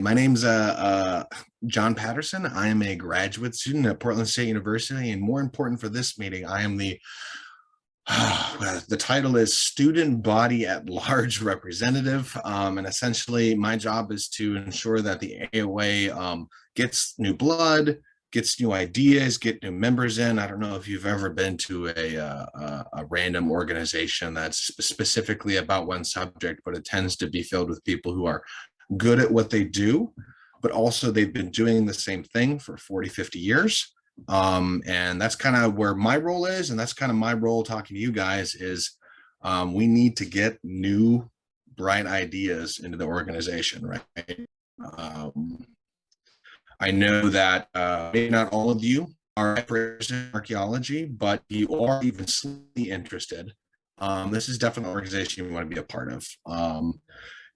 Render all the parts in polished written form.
My name's John Patterson. I am a graduate student at Portland State University, and more important for this meeting, I am the title is Student Body at Large Representative, and essentially my job is to ensure that the AOA gets new blood, gets new ideas, get new members in. I don't know if you've ever been to a random organization that's specifically about one subject, but it tends to be filled with people who are good at what they do, but also they've been doing the same thing for 40, 50 years. And that's kind of where my role is. And that's kind of my role talking to you guys is we need to get new, bright ideas into the organization, right? I know that maybe not all of you are experts in archaeology, but you are even slightly interested. This is definitely an organization you want to be a part of.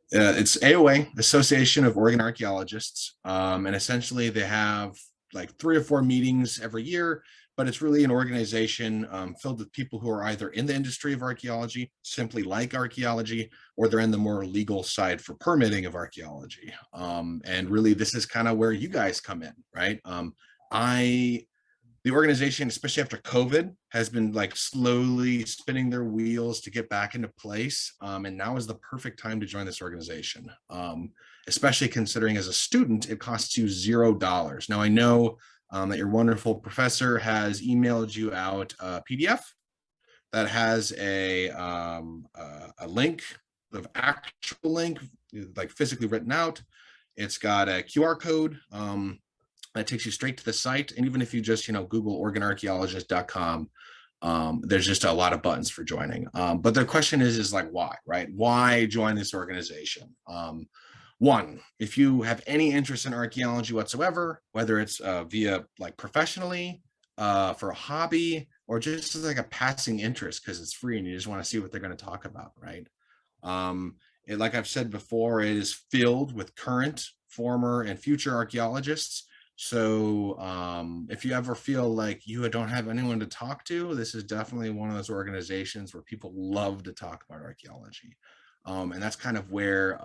It's AOA, Association of Oregon Archaeologists, and essentially they have like 3 or 4 meetings every year, but it's really an organization filled with people who are either in the industry of archaeology, simply like archaeology, or they're in the more legal side for permitting of archaeology. And really, this is kind of where you guys come in, right? The organization, especially after COVID, has been like slowly spinning their wheels to get back into place. And now is the perfect time to join this organization, especially considering as a student, it costs you $0. Now, I know that your wonderful professor has emailed you out a PDF that has a link, the actual link, like physically written out. It's got a QR code. That takes you straight to the site. And even if you just, Google OregonArchaeologist.com, there's just a lot of buttons for joining. But the question is like, why, right? Why join this organization? One, if you have any interest in archaeology whatsoever, whether it's via like professionally, for a hobby, or just like a passing interest because it's free and you just want to see what they're going to talk about, right? Like I've said before, it is filled with current, former, and future archaeologists. So if you ever feel like you don't have anyone to talk to, this is definitely one of those organizations where people love to talk about archaeology. And that's kind of where,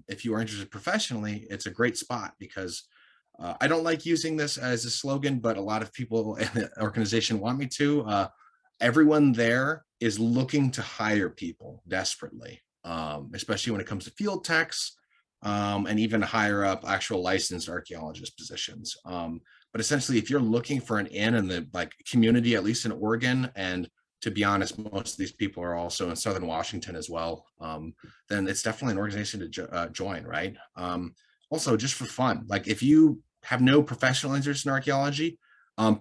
if you are interested professionally, it's a great spot because I don't like using this as a slogan, but a lot of people in the organization want me to. Everyone there is looking to hire people desperately, especially when it comes to field techs, and even higher up actual licensed archaeologist positions. But essentially, if you're looking for an in the community, at least in Oregon, and to be honest, most of these people are also in Southern Washington as well, then it's definitely an organization to join, right? Also, just for fun, like if you have no professional interest in archaeology,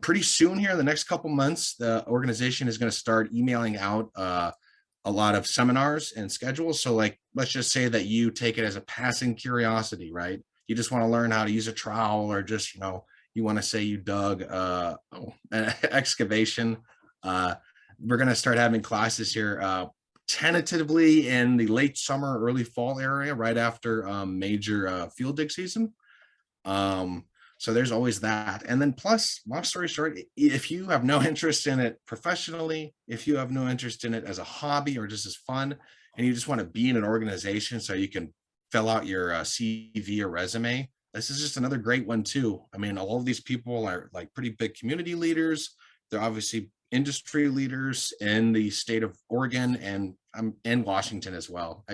pretty soon here in the next couple months, the organization is going to start emailing out a lot of seminars and schedules. So like, let's just say that you take it as a passing curiosity, right? You just want to learn how to use a trowel, or just, you want to say you dug an excavation. We're going to start having classes here tentatively in the late summer, early fall area, right after major field dig season. So there's always that. And then plus, long story short, if you have no interest in it professionally, if you have no interest in it as a hobby or just as fun, and you just want to be in an organization so you can fill out your CV or resume, this is just another great one too. I mean, all of these people are like pretty big community leaders. They're obviously industry leaders in the state of Oregon and in Washington as well.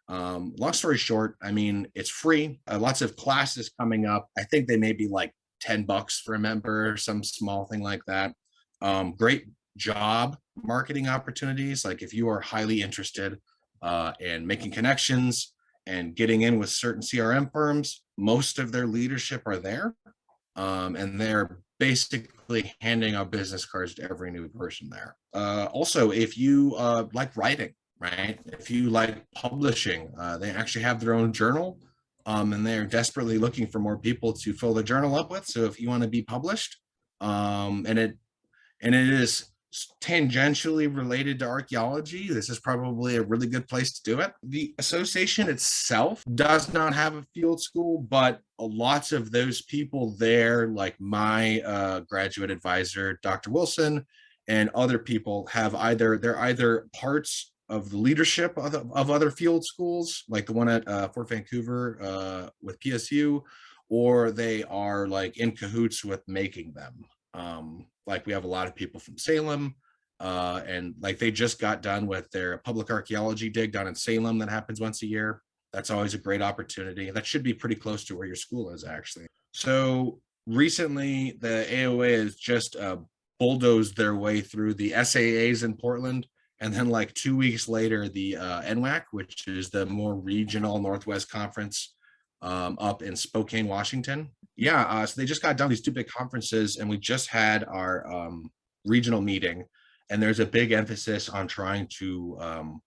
Long story short, I mean, it's free. Lots of classes coming up. I think they may be like $10 for a member, some small thing like that. Great job marketing opportunities. Like if you are highly interested in making connections and getting in with certain CRM firms, most of their leadership are there. And they're basically handing out business cards to every new person there. Also, if you like writing, right? If you like publishing, they actually have their own journal, and they're desperately looking for more people to fill the journal up with. So if you want to be published, and it is tangentially related to archaeology, this is probably a really good place to do it. The association itself does not have a field school, but lots of those people there, like my graduate advisor, Dr. Wilson, and other people they're either parts of the leadership of other field schools, like the one at Fort Vancouver with PSU, or they are like in cahoots with making them. Like we have a lot of people from Salem, and like they just got done with their public archaeology dig down in Salem that happens once a year. That's always a great opportunity. That should be pretty close to where your school is, actually. So recently, the AOA has just bulldozed their way through the SAAs in Portland, and then like 2 weeks later, the NWAC, which is the more regional Northwest Conference, up in Spokane, Washington. Yeah, so they just got done these two big conferences, and we just had our regional meeting, and there's a big emphasis on trying to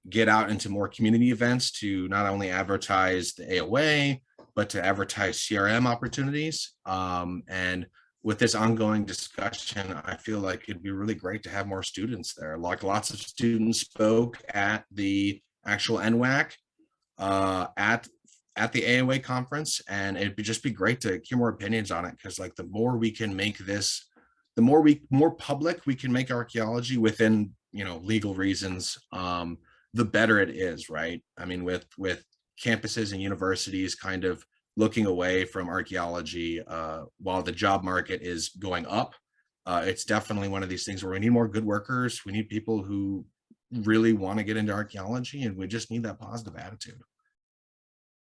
get out into more community events to not only advertise the AOA, but to advertise CRM opportunities. And with this ongoing discussion, I feel like it'd be really great to have more students there. Like lots of students spoke at the actual NWAC, at the AOA conference, and it'd just be great to hear more opinions on it, because like the more we can make this, the more public we can make archaeology within legal reasons, the better it is, right? I mean, with campuses and universities kind of looking away from archaeology while the job market is going up, it's definitely one of these things where we need more good workers. We need people who really want to get into archaeology, and we just need that positive attitude.